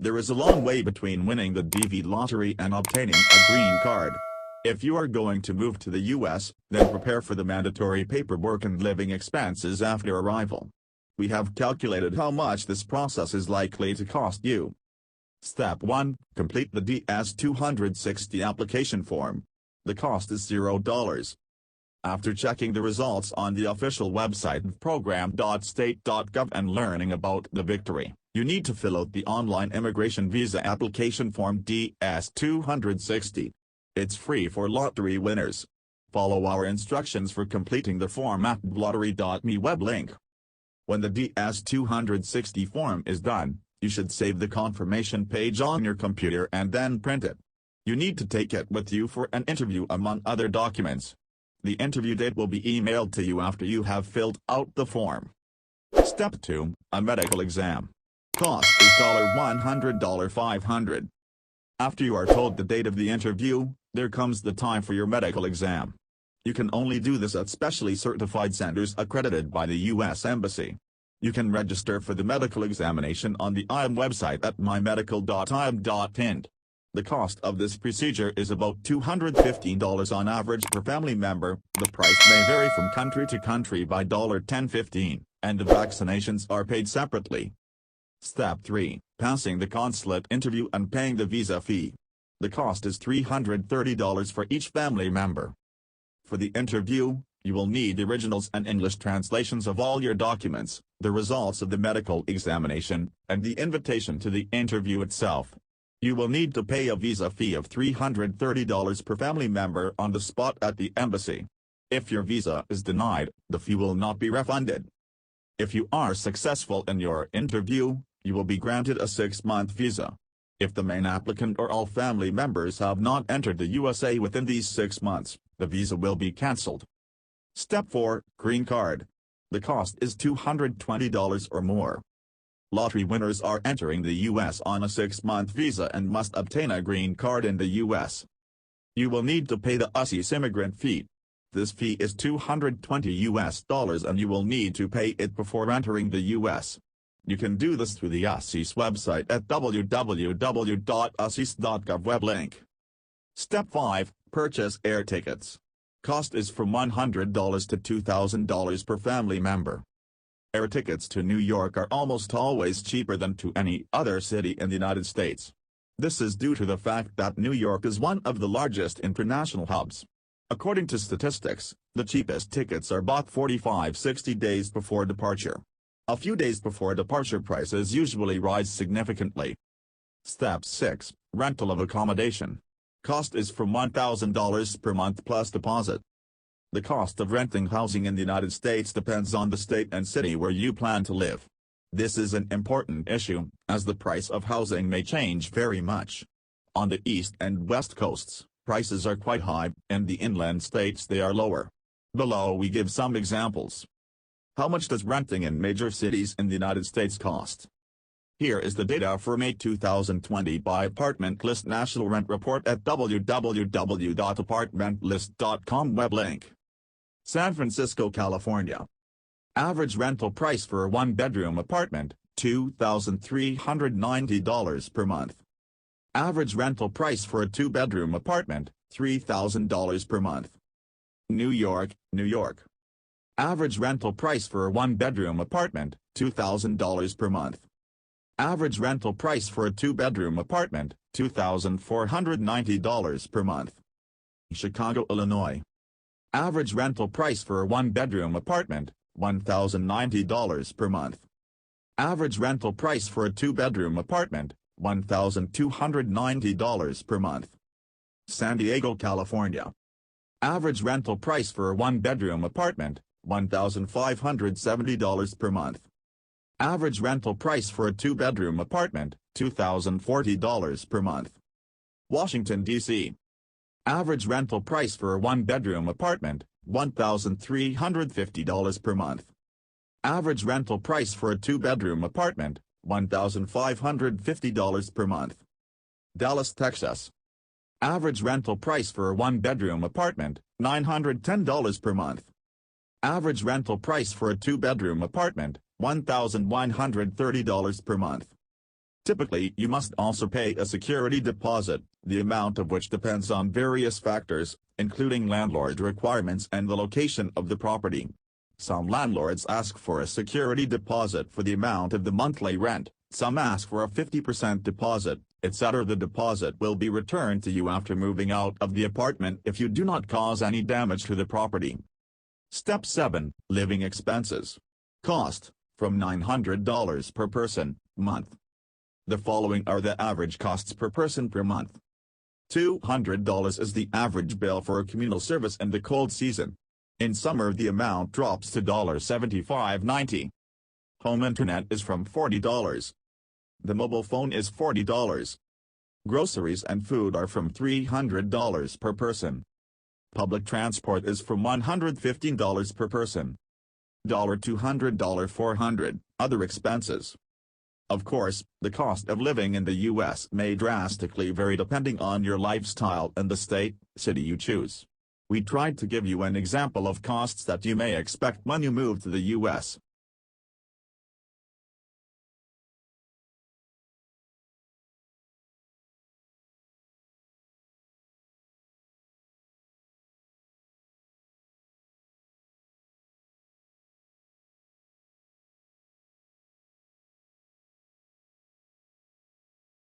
There is a long way between winning the DV lottery and obtaining a green card. If you are going to move to the US, then prepare for the mandatory paperwork and living expenses after arrival. We have calculated how much this process is likely to cost you. Step 1. Complete the DS-260 application form. The cost is $0. After checking the results on the official website of program.state.gov and learning about the victory, you need to fill out the online immigration visa application form DS-260. It's free for lottery winners. Follow our instructions for completing the form at lottery.me web link. When the DS-260 form is done, you should save the confirmation page on your computer and then print it. You need to take it with you for an interview among other documents. The interview date will be emailed to you after you have filled out the form. Step 2. A medical exam. Cost is $100 $500. After you are told the date of the interview, there comes the time for your medical exam. You can only do this at specially certified centers accredited by the U.S. Embassy. You can register for the medical examination on the IAM website at mymedical.iam.in. The cost of this procedure is about $215 on average per family member. The price may vary from country to country by $10-15, and the vaccinations are paid separately. Step 3. Passing the consulate interview and paying the visa fee. The cost is $330 for each family member. For the interview, you will need originals and English translations of all your documents, the results of the medical examination, and the invitation to the interview itself. You will need to pay a visa fee of $330 per family member on the spot at the embassy. If your visa is denied, the fee will not be refunded. If you are successful in your interview, you will be granted a 6-month visa. If the main applicant or all family members have not entered the USA within these 6 months, the visa will be cancelled. Step 4. Green card. The cost is $220 or more. Lottery winners are entering the U.S. on a 6-month visa and must obtain a green card in the U.S. You will need to pay the USCIS immigrant fee. This fee is $220 and you will need to pay it before entering the U.S. You can do this through the USCIS website at www.uscis.gov web link. Step 5. Purchase air tickets. Cost is from $100 to $2,000 per family member. Air tickets to New York are almost always cheaper than to any other city in the United States. This is due to the fact that New York is one of the largest international hubs. According to statistics, the cheapest tickets are bought 45-60 days before departure. A few days before departure prices usually rise significantly. Step 6. Rental of accommodation. Cost is from $1,000 per month plus deposit. The cost of renting housing in the United States depends on the state and city where you plan to live. This is an important issue, as the price of housing may change very much. On the east and west coasts, prices are quite high, in the inland states they are lower. Below we give some examples. How much does renting in major cities in the United States cost? Here is the data for May 2020 by Apartment List National Rent Report at www.apartmentlist.com web link. San Francisco, California. Average rental price for a one-bedroom apartment, $2,390 per month. Average rental price for a two-bedroom apartment, $3,000 per month. New York, New York. Average rental price for a one-bedroom apartment, $2,000 per month. Average rental price for a two-bedroom apartment, $2,490 per month. Chicago, Illinois. Average rental price for a one-bedroom apartment, $1,090 per month. Average rental price for a two-bedroom apartment, $1,290 per month. San Diego, California. Average rental price for a one-bedroom apartment, $1,570 per month. Average rental price for a two-bedroom apartment, $2,040 per month. Washington, D.C. Average rental price for a one-bedroom apartment, $1,350 per month. Average rental price for a two-bedroom apartment, $1,550 per month. Dallas, Texas. Average rental price for a one-bedroom apartment, $910 per month. Average rental price for a two-bedroom apartment, $1,130 per month. Typically, you must also pay a security deposit, the amount of which depends on various factors, including landlord requirements and the location of the property. Some landlords ask for a security deposit for the amount of the monthly rent, some ask for a 50% deposit, etc. The deposit will be returned to you after moving out of the apartment if you do not cause any damage to the property. Step 7. Living expenses. Cost, from $900 per person, month. The following are the average costs per person per month. $200 is the average bill for a communal service in the cold season. In summer the amount drops to $75.90. Home internet is from $40. The mobile phone is $40. Groceries and food are from $300 per person. Public transport is from $115 per person. $200, $400, other expenses. Of course, the cost of living in the U.S. may drastically vary depending on your lifestyle and the state, city you choose. We tried to give you an example of costs that you may expect when you move to the U.S.